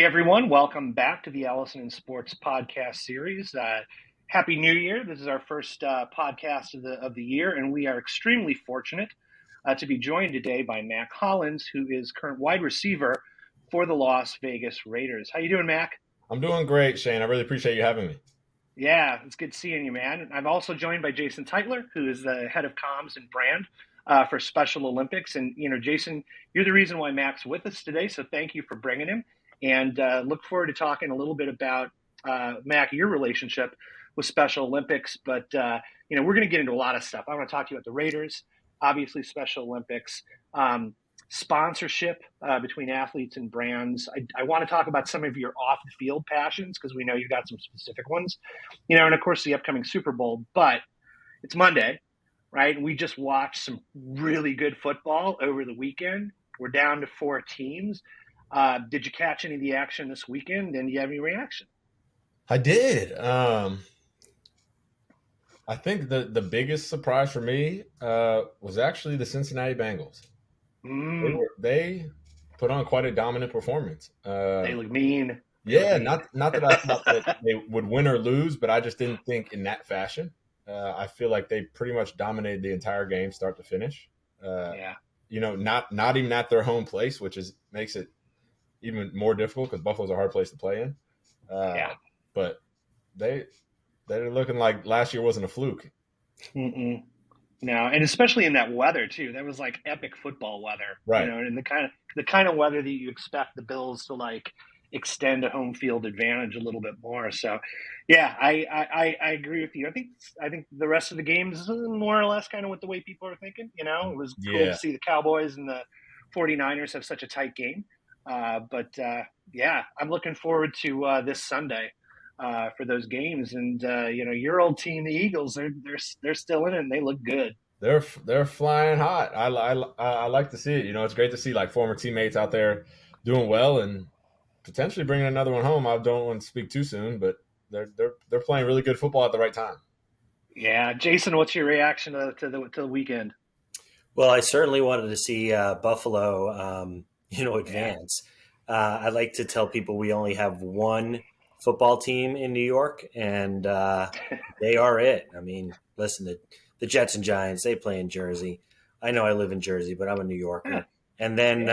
everyone. Welcome back to the Allison+Sports podcast series. Happy New Year. This is our first podcast of the year, and we are extremely fortunate to be joined today by Mack Hollins, who is current wide receiver for the Las Vegas Raiders. How you doing, Mack? I'm doing great, Shane. I really appreciate you having me. Yeah, it's good seeing you, man. I'm also joined by Jason Teitler, who is the head of comms and brand for Special Olympics. And, Jason, you're the reason why Mack's with us today, so thank you for bringing him. And look forward to talking a little bit about, Mack, your relationship with Special Olympics. But, we're going to get into a lot of stuff. I want to talk to you about the Raiders, obviously Special Olympics, sponsorship between athletes and brands. I want to talk about some of your off-the-field passions because we know you've got some specific ones, and, of course, the upcoming Super Bowl. But it's Monday, right? And we just watched some really good football over the weekend. We're down to 4 teams. Did you catch any of the action this weekend, and do you have any reaction? I did. I think the biggest surprise for me was actually the Cincinnati Bengals. They put on quite a dominant performance. They look mean. Yeah, not that I thought that they would win or lose, but I just didn't think in that fashion. I feel like they pretty much dominated the entire game, start to finish. Not even at their home place, which makes it even more difficult because Buffalo's a hard place to play in. But they're looking like last year wasn't a fluke. Mm-mm. No, and especially in that weather too. That was like epic football weather, right? And the kind of weather that you expect the Bills to like extend a home field advantage a little bit more. So, yeah, I agree with you. I think the rest of the games is more or less kind of what the way people are thinking. It was cool to see the Cowboys and the 49ers have such a tight game. But I'm looking forward to this Sunday for those games. And your old team, the Eagles, they're still in it and they look good. They're flying hot. I like to see it. It's great to see like former teammates out there doing well and potentially bringing another one home. I don't want to speak too soon, but they're playing really good football at the right time. Yeah, Jason, what's your reaction to the weekend? Well, I certainly wanted to see Buffalo, advance. I like to tell people we only have one football team in New York, and they are it. I mean, listen, the Jets and Giants, they play in Jersey. I know I live in Jersey, but I'm a New Yorker. Yeah. And then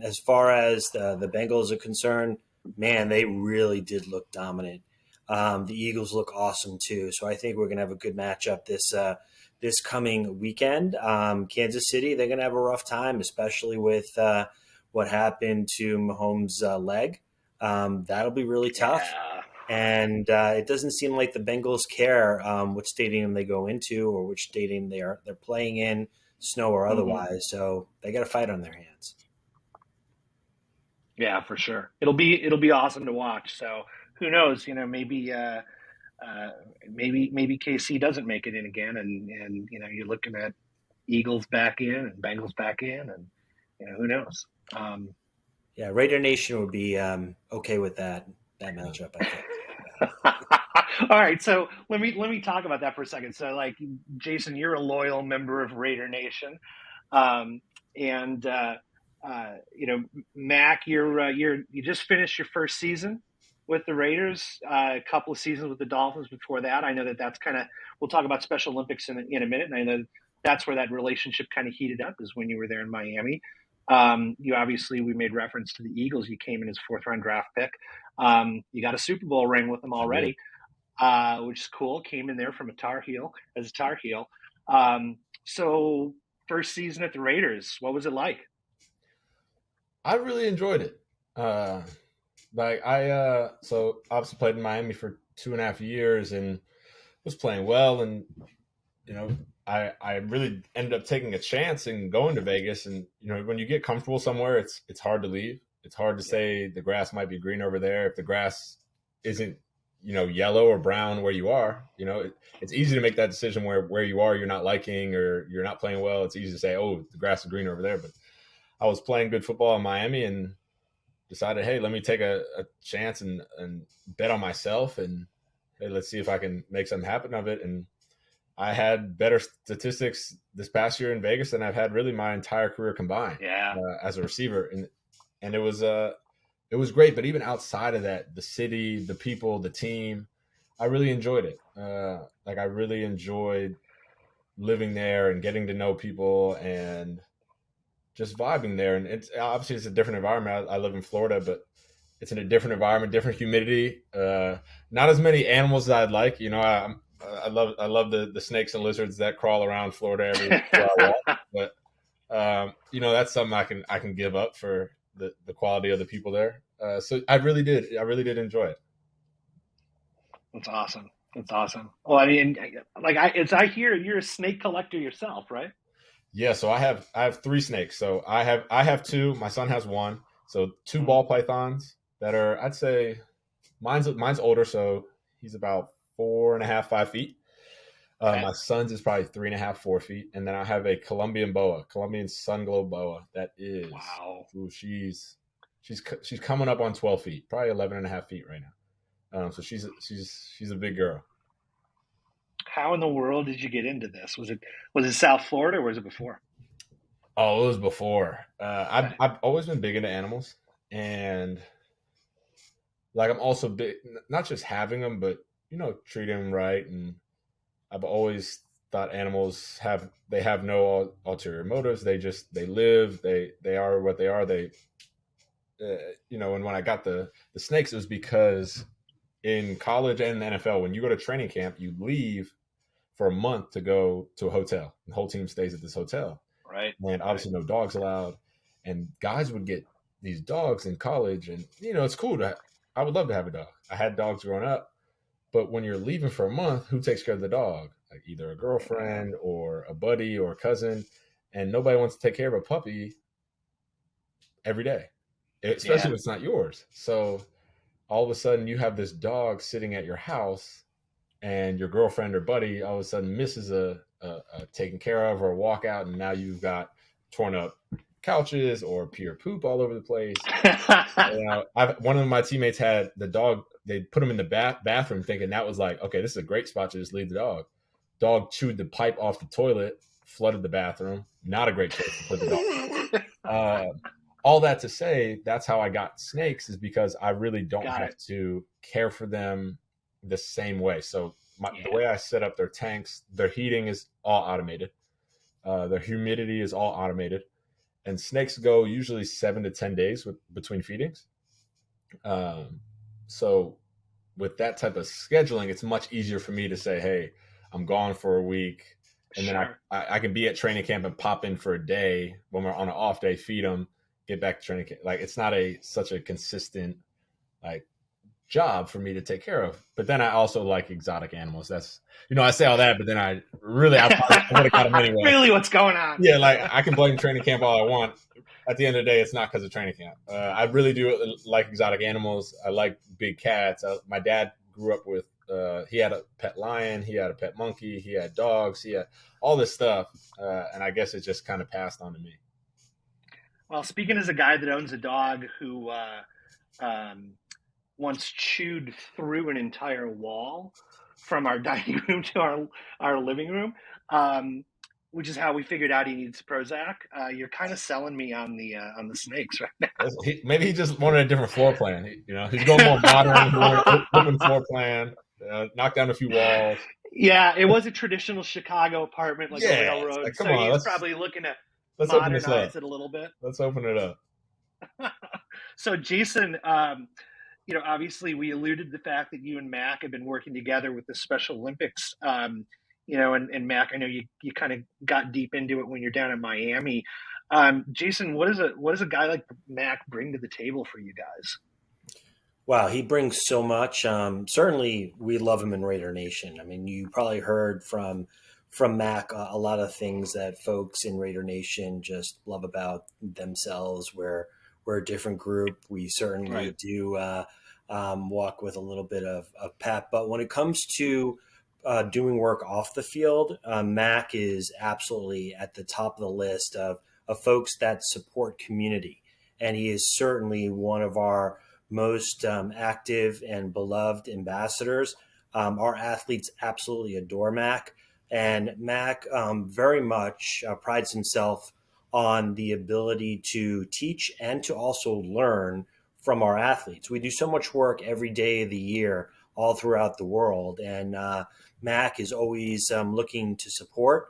as far as the Bengals are concerned, man, they really did look dominant. The Eagles look awesome too. So I think we're going to have a good matchup this coming weekend. Kansas City, they're going to have a rough time, especially with what happened to Mahomes' leg. That'll be really tough. Yeah. And it doesn't seem like the Bengals care which stadium they go into or which stadium they're playing in, snow or otherwise. Mm-hmm. So they got a fight on their hands. Yeah, for sure. It'll be awesome to watch. So who knows? Maybe KC doesn't make it in again, and you're looking at Eagles back in and Bengals back in, and who knows? Raider Nation would be okay with that matchup, I think. All right, so let me talk about that for a second. So, like, Jason, you're a loyal member of Raider Nation, and Mack, you just finished your first season with the Raiders, a couple of seasons with the Dolphins before that. I know that's kind of, we'll talk about Special Olympics in a minute, and I know that's where that relationship kind of heated up, is when you were there in Miami. We made reference to the Eagles. You came in as 4th-round draft pick. You got a Super Bowl ring with them already, which is cool. Came in there from as a Tar Heel. So first season at the Raiders, what was it like? I really enjoyed it. So obviously played in Miami for 2.5 years and was playing well. And, I really ended up taking a chance and going to Vegas. And, when you get comfortable somewhere, it's hard to leave. It's hard to say the grass might be green over there if the grass isn't, yellow or brown where you are. It's easy to make that decision where you are, you're not liking or you're not playing well. It's easy to say, oh, the grass is green over there. But I was playing good football in Miami and decided, hey, let me take a chance and bet on myself. And, hey, let's see if I can make something happen of it. And I had better statistics this past year in Vegas than I've had really my entire career combined. Yeah. As a receiver, and it was it was great. But even outside of that, the city, the people, the team, I really enjoyed it. Like I really enjoyed living there and getting to know people and just vibing there. And it's obviously it's a different environment. I live in Florida, but it's in a different environment, different humidity. Not as many animals as I'd like. You know, I love the snakes and lizards that crawl around Florida everywhere I walk. But you know, that's something I can give up for the quality of the people there. So I really did enjoy it. That's awesome. That's awesome. Well, I mean, like I hear you're a snake collector yourself, right? Yeah, so I have three snakes. So I have two. My son has one. So two Mhm. ball pythons that are, I'd say, mine's older, so he's about 4.5, 5 feet. Okay. My son's is probably 3.5, 4 feet, and then I have a Colombian sun globe boa that is, Wow. ooh, she's coming up on 12 feet, probably 11.5 feet right now. So she's a big girl. How in the world did you get into this? Was it South Florida or was it before? Oh, it was before. Okay. I've always been big into animals, and like I'm also big, not just having them, but you know, treating them right. And I've always thought animals have no ulterior motives. They live. They are what they are. You know. And when I got the snakes, it was because in college and the NFL, when you go to training camp, you leave for a month to go to a hotel. The whole team stays at this hotel, Right. and Right. obviously no dogs allowed. And guys would get these dogs in college, and you know it's cool to. I would love to have a dog. I had dogs growing up, but when you're leaving for a month, who takes care of the dog? Like either a Yeah. girlfriend or a buddy or a cousin, and nobody wants to take care of a puppy every day, especially Yeah. if it's not yours. So all of a sudden, you have this dog sitting at your house, and your girlfriend or buddy all of a sudden misses a taken care of or a walkout, and now you've got torn up couches or pee or poop all over the place. You know, one of my teammates had the dog. They put him in the bathroom, thinking that was like, okay, this is a great spot to just leave the dog. Dog chewed the pipe off the toilet, flooded the bathroom. Not a great choice to put the dog. Uh, all that to say, that's how I got snakes, is because I really don't Got have it. to care for them the same way. So the Yeah. way I set up their tanks, their heating is all automated. Their humidity is all automated, and snakes go usually 7 to 10 days between feedings. Um, so with that type of scheduling, it's much easier for me to say, "Hey, I'm gone for a week," and then Sure. I can be at training camp and pop in for a day when we're on an off day, feed them, get back to training camp. Like it's not such a consistent like job for me to take care of. But then I also like exotic animals. That's I say all that, but then I would have got them anyway. Really, what's going on? Yeah, like I can blame training camp all I want. At the end of the day, it's not because of training camp. I really do like exotic animals. I like big cats. My dad grew up with. He had a pet lion. He had a pet monkey. He had dogs. He had all this stuff, and I guess it just kind of passed on to me. Well, speaking as a guy that owns a dog who um, once chewed through an entire wall from our dining room to our living room, which is how we figured out he needs Prozac. You're kind of selling me on the snakes right now. Maybe he just wanted a different floor plan. He's going more modern. He wanted an open floor plan. Knock down a few walls. Yeah, it was a traditional Chicago apartment, like a Yeah, it's railroad. like, come So on, he's probably looking to let's open this up. modernize it a little bit. Let's open it up. So Jason, obviously we alluded to the fact that you and Mack have been working together with the Special Olympics. And Mack, I know you kind of got deep into it when you're down in Miami. Jason, what does a guy like Mack bring to the table for you guys? Wow, he brings so much. Certainly, we love him in Raider Nation. I mean, you probably heard from Mac a lot of things that folks in Raider Nation just love about themselves. We're a different group. We certainly Right. do walk with a little bit of pep. But when it comes to doing work off the field, Mac is absolutely at the top of the list of folks that support community, and he is certainly one of our most active and beloved ambassadors. Our athletes absolutely adore Mac, and Mac very much prides himself on the ability to teach and to also learn from our athletes. We do so much work every day of the year, all throughout the world, and Mack is always looking to support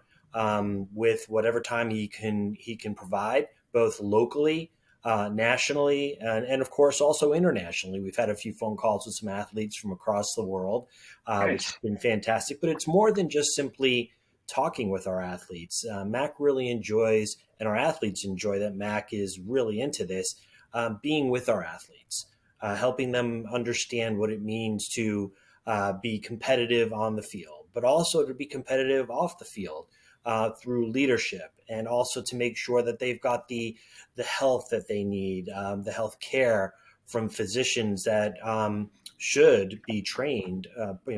with whatever time he can provide, both locally, nationally, and of course also internationally. We've had a few phone calls with some athletes from across the world, which has been fantastic. But it's more than just simply talking with our athletes. Mack really enjoys, and our athletes enjoy that Mack is really into this, being with our athletes, helping them understand what it means to be competitive on the field, but also to be competitive off the field through leadership, and also to make sure that they've got the health that they need, the health care from physicians that should be trained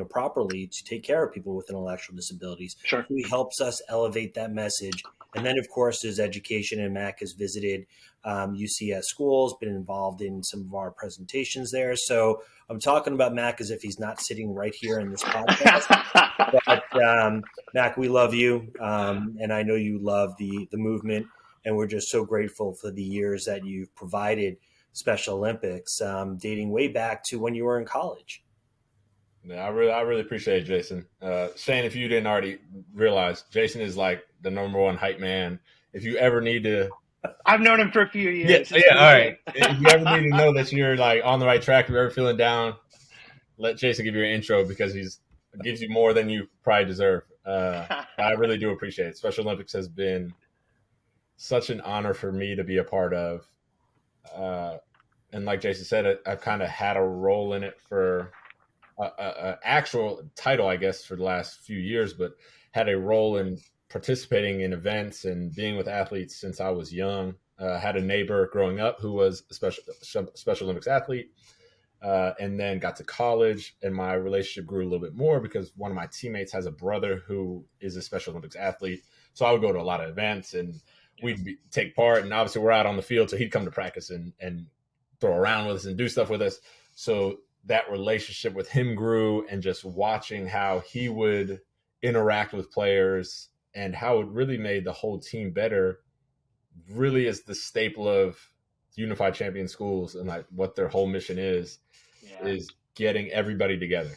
properly to take care of people with intellectual disabilities. Sure. So he helps us elevate that message. And then, of course, there's education, and Mack has visited UCS schools, been involved in some of our presentations there. So I'm talking about Mack as if he's not sitting right here in this podcast. But Mack, we love you, and I know you love the movement, and we're just so grateful for the years that you've provided Special Olympics, dating way back to when you were in college. Yeah, I really appreciate it, Jason. Shane, if you didn't already realize, Jason is like the #1 hype man. If you ever need to, I've known him for a few years. yeah, all right. If you ever need to know that you're like on the right track, if you're ever feeling down, let Jason give you an intro, because he's gives you more than you probably deserve. I really do appreciate it. Special Olympics has been such an honor for me to be a part of. And like Jason said, I've kind of had a role in it for an actual title, I guess, for the last few years, but had a role in participating in events and being with athletes since I was young. Had a neighbor growing up who was a Special Olympics athlete, and then got to college, and my relationship grew a little bit more because one of my teammates has a brother who is a Special Olympics athlete. So I would go to a lot of events, and we'd take part, and obviously we're out on the field, so he'd come to practice and throw around with us and do stuff with us. So that relationship with him grew, and just watching how he would interact with players and how it really made the whole team better really is the staple of Unified Champion Schools, and like what their whole mission is getting everybody together,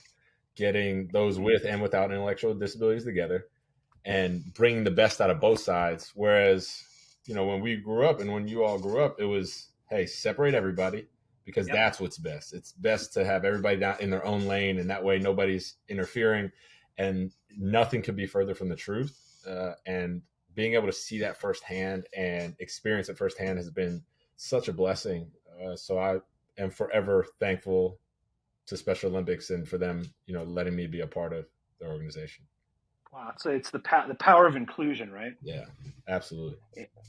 getting those with and without intellectual disabilities together, and bringing the best out of both sides. Whereas, when we grew up and when you all grew up, it was, hey, separate everybody, because that's what's best. It's best to have everybody down in their own lane, and that way nobody's interfering, and nothing could be further from the truth. And being able to see that firsthand and experience it firsthand has been such a blessing. So I am forever thankful to Special Olympics and for them, letting me be a part of their organization. Wow, so it's the power of inclusion, right? Yeah, absolutely.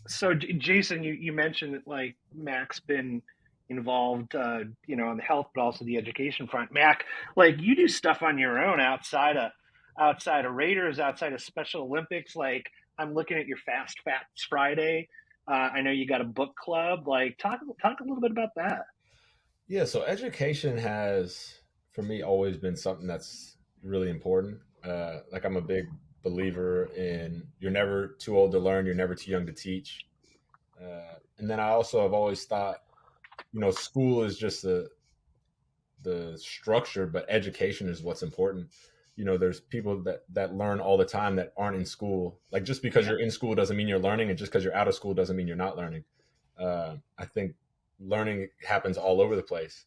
So, Jason, you mentioned that like Mack's been involved, on the health, but also the education front. Mack, like you do stuff on your own outside of Raiders, outside of Special Olympics. Like I'm looking at your Fast Facts Friday. I know you got a book club. Like talk a little bit about that. Yeah, so education has, for me, always been something that's really important. Like I'm a big believer in you're never too old to learn, you're never too young to teach. And then I also have always thought, school is just the structure, but education is what's important. There's people that learn all the time that aren't in school. Like just because you're in school doesn't mean you're learning, and just because you're out of school doesn't mean you're not learning. I think learning happens all over the place.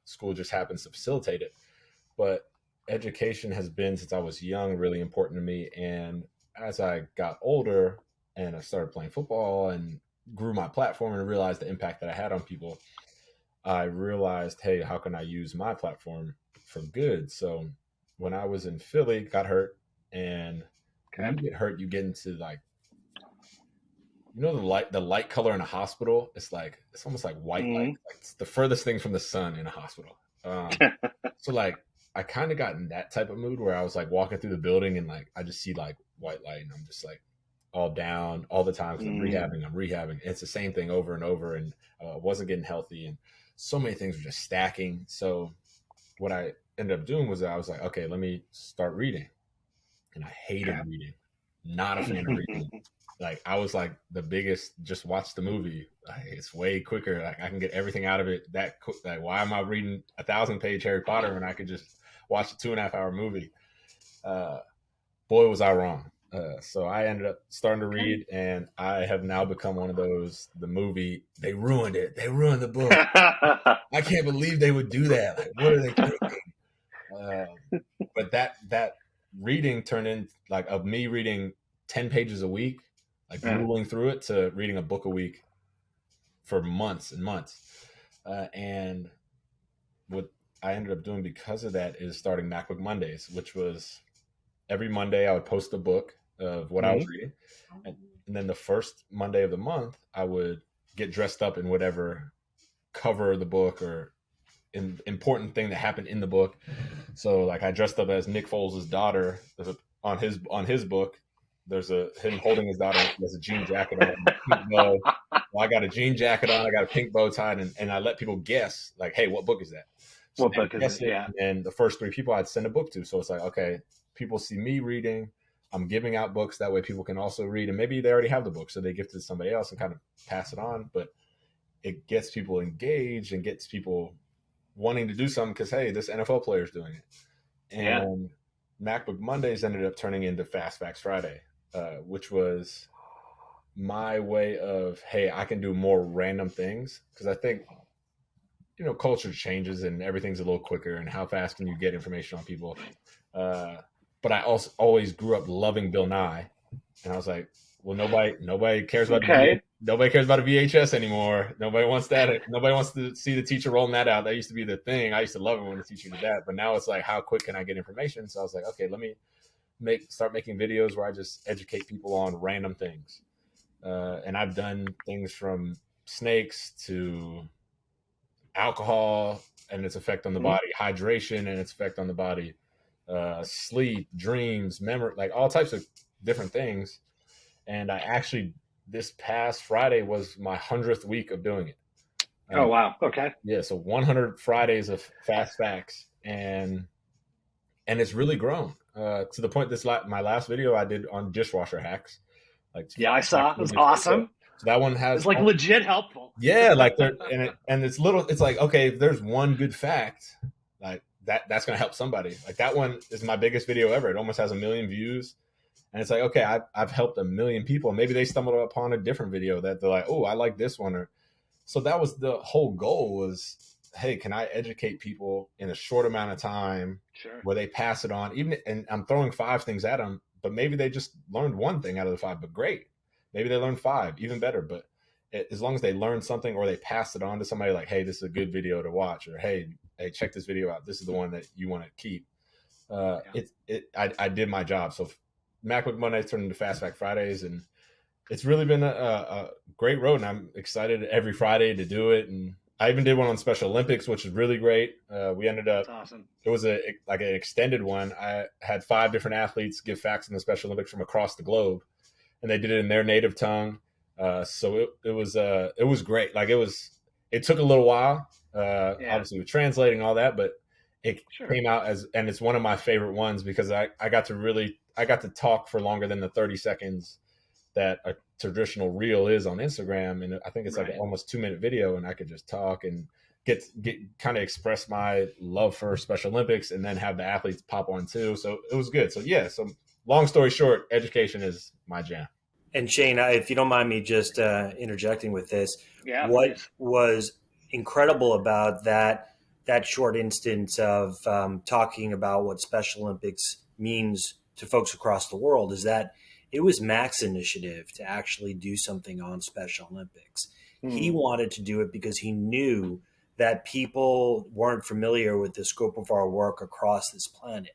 School just happens to facilitate it. But education has been, since I was young, really important to me. And as I got older and I started playing football and grew my platform and realized the impact that I had on people, I realized, hey, how can I use my platform for good? So when I was in Philly, got hurt, and when you get hurt, you get into like, the light color in a hospital. It's almost like white light. Like it's the furthest thing from the sun in a hospital. So like I kind of got in that type of mood where I was like walking through the building and like I just see like white light, and I'm just like all down all the time because I'm rehabbing. And it's the same thing over and over, and wasn't getting healthy, and so many things were just stacking. So what I ended up doing was I was like, okay, let me start reading, and I hated reading. not a fan of reading. Like I was like the biggest, just watch the movie. Like, it's way quicker. Like I can get everything out of it that quick. Like why am I reading 1,000-page Harry Potter when I could just watch a 2.5-hour movie? Boy, was I wrong. So I ended up starting to read, and I have now become one of those. The movie, they ruined it. They ruined the book. I can't believe they would do that. Like, what are they thinking? But that reading turned in like of me reading 10 pages a week, like grueling through it, to reading a book a week for months and months. And what I ended up doing because of that is starting MacBook Mondays, which was every Monday I would post a book of what I was reading. And then the first Monday of the month, I would get dressed up in whatever cover of the book or important thing that happened in the book. So like I dressed up as Nick Foles' daughter. On his book, there's him holding his daughter. There's a jean jacket on, pink bow. Well, I got a jean jacket on. I got a pink bow tied, and I let people guess, like, hey, what book is that? So what book is it? Yeah. And the first 3 people I'd send a book to. So it's like, okay, people see me reading. I'm giving out books. That way people can also read. And maybe they already have the book, so they gift it to somebody else and kind of pass it on. But it gets people engaged and gets people wanting to do something because, hey, this NFL player is doing it. And MacBook Mondays ended up turning into Fast Facts Friday, which was my way of, hey, I can do more random things. Because I think, culture changes and everything's a little quicker, and how fast can you get information on people? But I also always grew up loving Bill Nye, and I was like, well, nobody cares about nobody cares about a VHS anymore. Nobody wants that. Nobody wants to see the teacher rolling that out. That used to be the thing. I used to love it when the teacher did that. But now it's like, how quick can I get information? So I was like, okay, let me start making videos where I just educate people on random things. And I've done things from snakes to alcohol and its effect on the body, hydration and its effect on the body, sleep, dreams, memory, like all types of different things. And I actually, this past Friday was my 100th week of doing it. Oh, wow. Okay. Yeah. So 100 Fridays of Fast Facts, and it's really grown to the point my last video I did on dishwasher hacks. I saw. It was awesome. So that one has, it's like legit helpful. Yeah. Like it's little, it's like, okay, if there's one good fact, like that's going to help somebody. Like that one is my biggest video ever. It almost has 1 million views. And it's like, okay, I've helped 1 million people. Maybe they stumbled upon a different video that they're like, oh, I like this one. So that was the whole goal was, hey, can I educate people in a short amount of time where they pass it on? And I'm throwing 5 things at them, but maybe they just learned 1 thing out of the 5, but great. Maybe they learned 5, even better. But as long as they learn something or they pass it on to somebody like, hey, this is a good video to watch, or hey, check this video out. This is the one that you want to keep. I did my job. So MacBook Mondays turned into Fast Fact Fridays, and it's really been a great road, and I'm excited every Friday to do it. And I even did one on Special Olympics, which is really great. We ended up, awesome. It was an extended one. I had 5 different athletes give facts in the Special Olympics from across the globe, and they did it in their native tongue. So it was great. Like it took a little while, obviously with translating all that, but it came out and it's one of my favorite ones because I got to talk for longer than the 30 seconds that a traditional reel is on Instagram. And I think it's like an almost 2-minute video, and I could just talk and get kind of express my love for Special Olympics and then have the athletes pop on too. So it was good. So so long story short, education is my jam. And Shane, if you don't mind me just interjecting with this, what please. Was incredible about that short instance of talking about what Special Olympics means to folks across the world is that it was Mack's initiative to actually do something on Special Olympics. He wanted to do it because he knew that people weren't familiar with the scope of our work across this planet.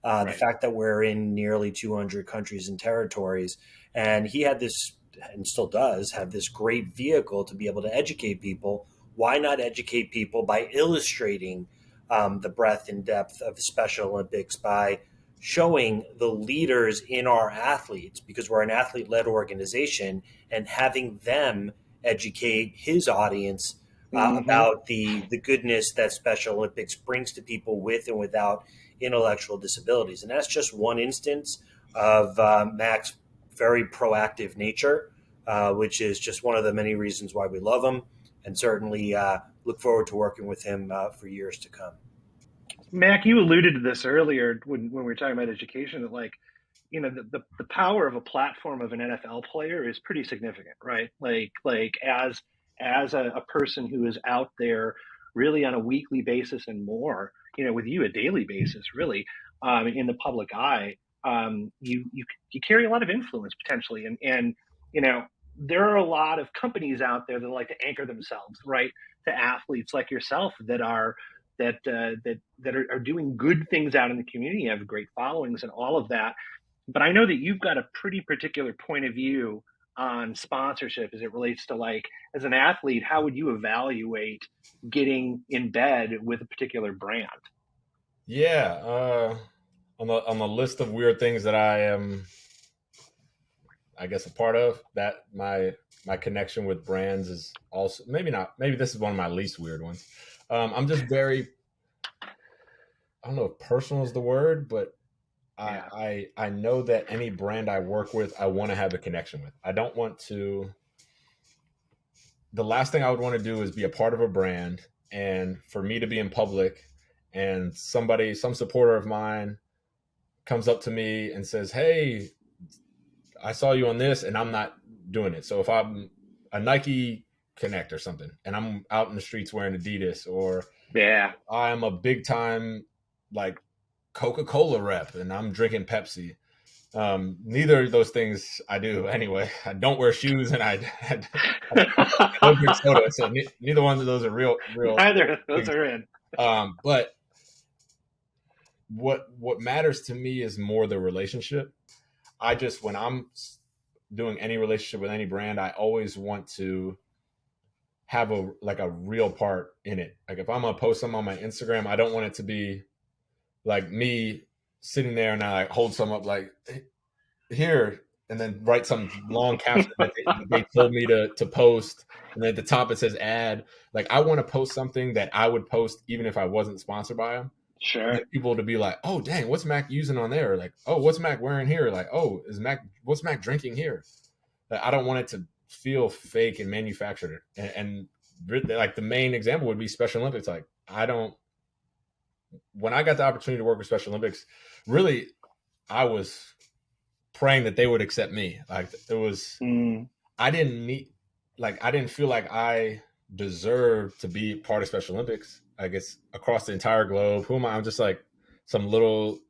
The fact that we're in nearly 200 countries and territories, and he had this, and still does, have this great vehicle to be able to educate people. Why not educate people by illustrating the breadth and depth of the Special Olympics by showing the leaders in our athletes, because we're an athlete-led organization, and having them educate his audience about the goodness that Special Olympics brings to people with and without intellectual disabilities. And that's just one instance of Mack's very proactive nature, which is just one of the many reasons why we love him, and certainly look forward to working with him for years to come. Mac, you alluded to this earlier when we were talking about education, that like, the power of a platform of an NFL player is pretty significant, right? Like as a person who is out there really on a weekly basis and more, with you a daily basis, really, in the public eye, you carry a lot of influence potentially, and you know there are a lot of companies out there that like to anchor themselves, right, to athletes like yourself that are doing good things out in the community, have great followings and all of that. But I know that you've got a pretty particular point of view on sponsorship as it relates to, like, as an athlete, how would you evaluate getting in bed with a particular brand? Yeah, on the list of weird things that I am, I guess, a part of, that my connection with brands is also, maybe not, maybe this is one of my least weird ones. I'm just very, I don't know if personal is the word, but Yeah, I know that any brand I work with, I want to have a connection with. I don't want to. The last thing I would want to do is be a part of a brand, and for me to be in public, and some supporter of mine, comes up to me and says, "Hey, I saw you on this," and I'm not doing it. So if I'm a Nike Connect or something, and I'm out in the streets wearing Adidas, or yeah, I'm a big time like Coca-Cola rep and I'm drinking Pepsi. Neither of those things I do anyway. I don't wear shoes, and I don't drink soda. So neither one of those are real neither of those things. are in. But what matters to me is more the relationship. I just, when I'm doing any relationship with any brand, I always want to have a real part in it. Like if I'm gonna post something on my Instagram, I don't want it to be like me sitting there and I like hold some up like here, and then write some long caption that they told me to post, and then at the top it says ad. Like I want to post something that I would post even if I wasn't sponsored by them. And Sure. people to be like, oh dang, what's Mac using on there? Like, oh, what's Mac wearing here? Like, oh, what's Mac drinking here? Like, I don't want it to feel fake and manufactured. And like the main example would be Special Olympics. Like I don't, when I got the opportunity to work with Special Olympics, really I was praying that they would accept me. Like it was, Mm, I didn't need, like I didn't feel like I deserved to be part of Special Olympics. I guess across the entire globe. Who am I? I'm just like some little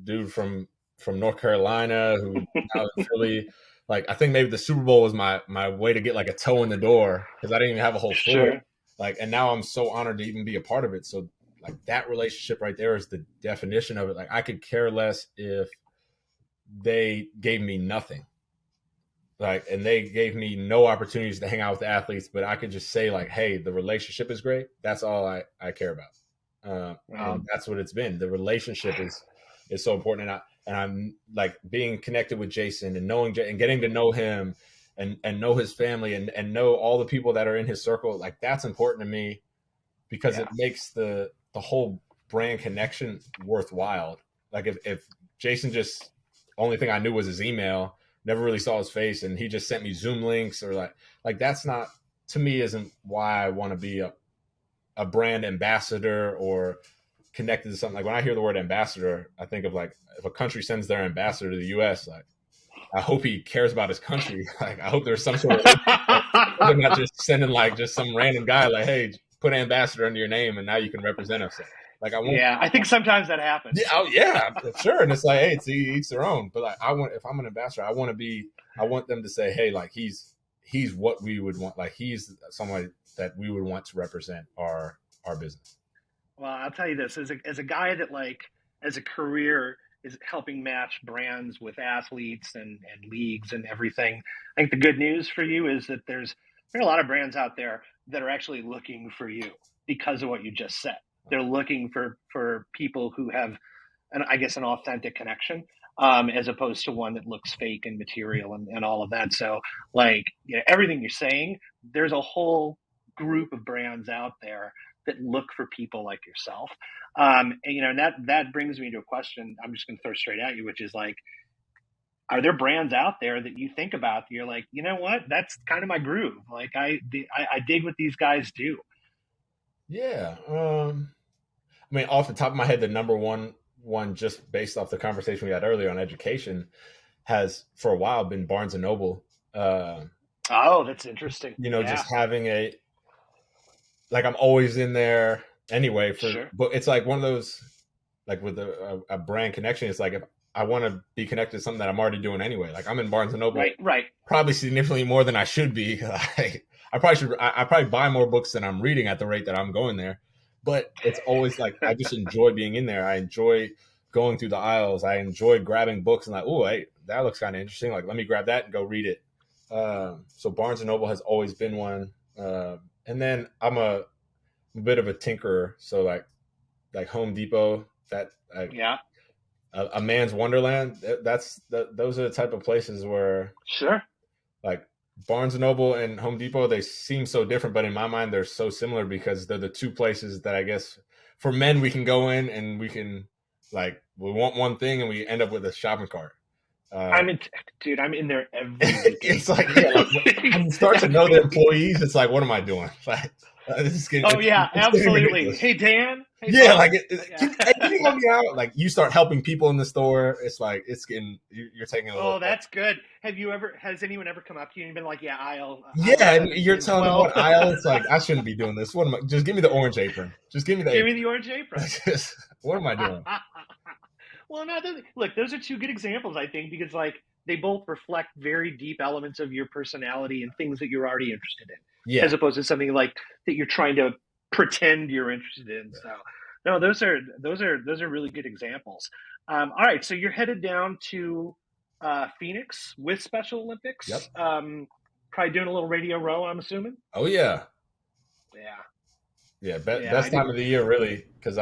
dude from North Carolina who now in Philly. Like I think maybe the Super Bowl was my way to get like a toe in the door because I didn't even have a whole foot. sure. Like, and now I'm so honored to even be a part of it. So like that relationship right there is the definition of it. Like I could care less if they gave me nothing, like, and they gave me no opportunities to hang out with the athletes, but I could just say like, hey, the relationship is great. That's all I care about. Well, And that's what it's been. The relationship is so important. And I'm like being connected with Jason and knowing and getting to know him and know his family and know all the people that are in his circle. Like that's important to me because yeah. it makes the whole brand connection worthwhile. Like if Jason just, only thing I knew was his email, never really saw his face, and he just sent me Zoom links or like that's not, to me, isn't why I want to be a brand ambassador or connected to something. Like when I hear the word ambassador, I think of like if a country sends their ambassador to the US, like I hope he cares about his country. Like I hope there's some sort of, they're not just sending like just some random guy like, hey, put ambassador under your name and now you can represent us. Like I want, Yeah, I think sometimes that yeah, happens. oh, yeah, sure. And it's like, hey, it's each their own. But like, if I'm an ambassador, I want them to say, hey, like he's what we would want. Like he's somebody that we would want to represent our business. Well, I'll tell you this, as a guy that, like, as a career is helping match brands with athletes and leagues and everything. I think the good news for you is that there are a lot of brands out there that are actually looking for you because of what you just said. They're looking for people who have I guess an authentic connection, as opposed to one that looks fake and material and all of that. So, like, everything you're saying, there's a whole group of brands out there that look for people like yourself. And that brings me to a question I'm just going to throw straight at you, which is like, are there brands out there that you think about that you're like, you know what, that's kind of my groove. Like I dig what these guys do. Yeah. I mean, off the top of my head, the number one just based off the conversation we had earlier on education has for a while been Barnes and Noble. Oh, that's interesting. Yeah, Just having like I'm always in there anyway sure. but it's like one of those, like with a brand connection. It's like if I want to be connected to something that I'm already doing anyway. Like I'm in Barnes and Noble, Right. probably significantly more than I should be. Like, I probably buy more books than I'm reading at the rate that I'm going there. But it's always like I just enjoy being in there. I enjoy going through the aisles. I enjoy grabbing books and like, oh, hey, that looks kind of interesting. Like, let me grab that and go read it. So Barnes and Noble has always been one. And then I'm a bit of a tinkerer. So like Home Depot, that Yeah, a man's wonderland. Those are the type of places where sure. like Barnes and Noble and Home Depot, they seem so different, but in my mind they're so similar because they're the two places that I guess for men we can go in and we can, like, we want one thing and we end up with a shopping cart. I'm in there every weekend. It's like, yeah, like when you start to know the employees, it's like, what am I doing? Like, this is getting, Oh yeah, it's getting absolutely. ridiculous. Hey Dan. Hey, Yeah, Bob. like Yeah. can you help me out? Like you start helping people in the store. It's like it's getting, you're taking a little. Oh, that's good. Has anyone ever come up to you and been like, yeah, aisle Yeah, and you're 17 and telling them 12. what aisle. It's like I shouldn't be doing this. What am I? Just give me the orange apron. Just give me the Give me apron. the orange apron. What am I doing? Well, no, look, those are two good examples, I think, because like they both reflect very deep elements of your personality and things that you're already interested in, Yeah, as opposed to something like that you're trying to pretend you're interested in. So, no, those are really good examples. All right, so you're headed down to Phoenix with Special yep. Olympics. Probably doing a little Radio Row, I'm assuming. Oh yeah, Yeah, yeah. yeah, I Best do. time of the year, really, because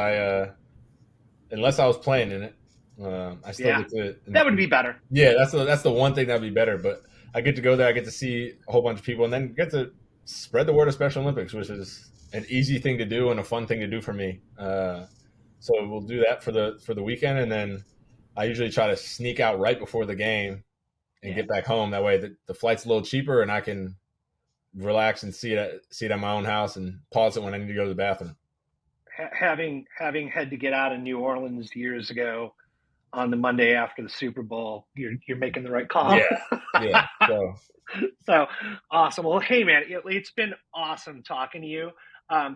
unless I was playing in it, I still Yeah, get to. that would be better. Yeah, that's the one thing that'd be better. But I get to go there. I get to see a whole bunch of people, and then get to spread the word of Special Olympics, which is an easy thing to do and a fun thing to do for me. So we'll do that for the weekend, and then I usually try to sneak out right before the game and Yeah. get back home. That way, the flight's a little cheaper, and I can relax and see it at my own house and pause it when I need to go to the bathroom. Having had to get out of New Orleans years ago on the Monday after the Super Bowl, you're making the right call. Yeah, yeah. So So awesome. Well, hey man, it's been awesome talking to you.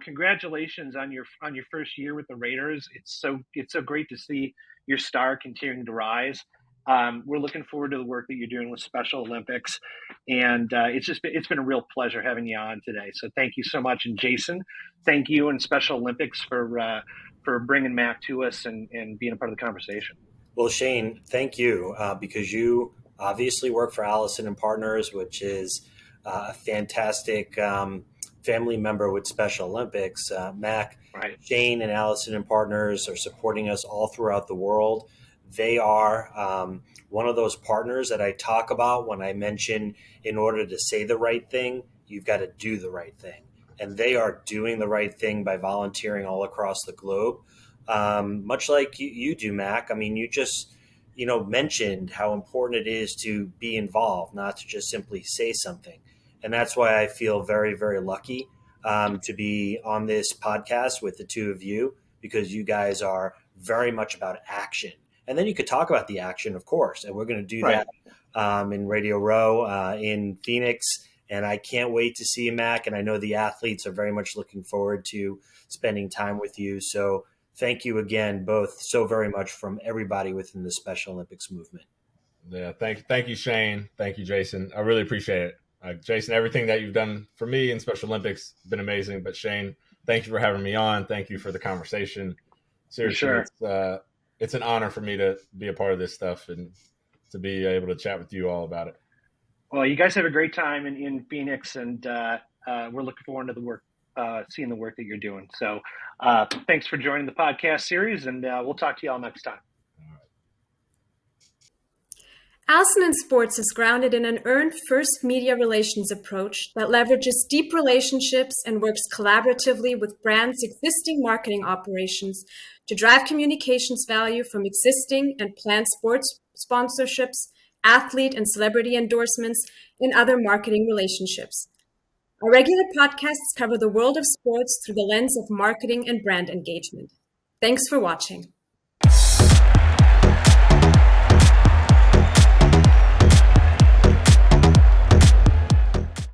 Congratulations on your first year with the Raiders. It's so great to see your star continuing to rise. We're looking forward to the work that you're doing with Special Olympics, and it's been a real pleasure having you on today. So thank you so much, and Jason, thank you and Special Olympics for bringing Mack to us and being a part of the conversation. Well, Shane, thank you because you obviously work for Allison & Partners, which is a fantastic family member with Special Olympics. Mack, Right. Shane, and Allison & Partners are supporting us all throughout the world. They are one of those partners that I talk about when I mention in order to say the right thing, you've got to do the right thing. And they are doing the right thing by volunteering all across the globe. Much like you do, Mack. I mean, you just mentioned how important it is to be involved, not to just simply say something, and that's why I feel very, very lucky to be on this podcast with the two of you because you guys are very much about action, and then you could talk about the action, of course, and we're going to do Right. that in Radio Row in Phoenix. And I can't wait to see you, Mack. And I know the athletes are very much looking forward to spending time with you. So thank you again, both so very much from everybody within the Special Olympics movement. yeah, thank you, Shane. Thank you, Jason. I really appreciate it. Jason, everything that you've done for me in Special Olympics has been amazing. But Shane, thank you for having me on. Thank you for the conversation. Seriously, sure. It's an honor for me to be a part of this stuff and to be able to chat with you all about it. Well, you guys have a great time in Phoenix, and we're looking forward to seeing the work that you're doing. So thanks for joining the podcast series, and we'll talk to you all next time. Allison+Sports is grounded in an earned first media relations approach that leverages deep relationships and works collaboratively with brands' existing marketing operations to drive communications value from existing and planned sports sponsorships athlete and celebrity endorsements, and other marketing relationships. Our regular podcasts cover the world of sports through the lens of marketing and brand engagement. Thanks for watching.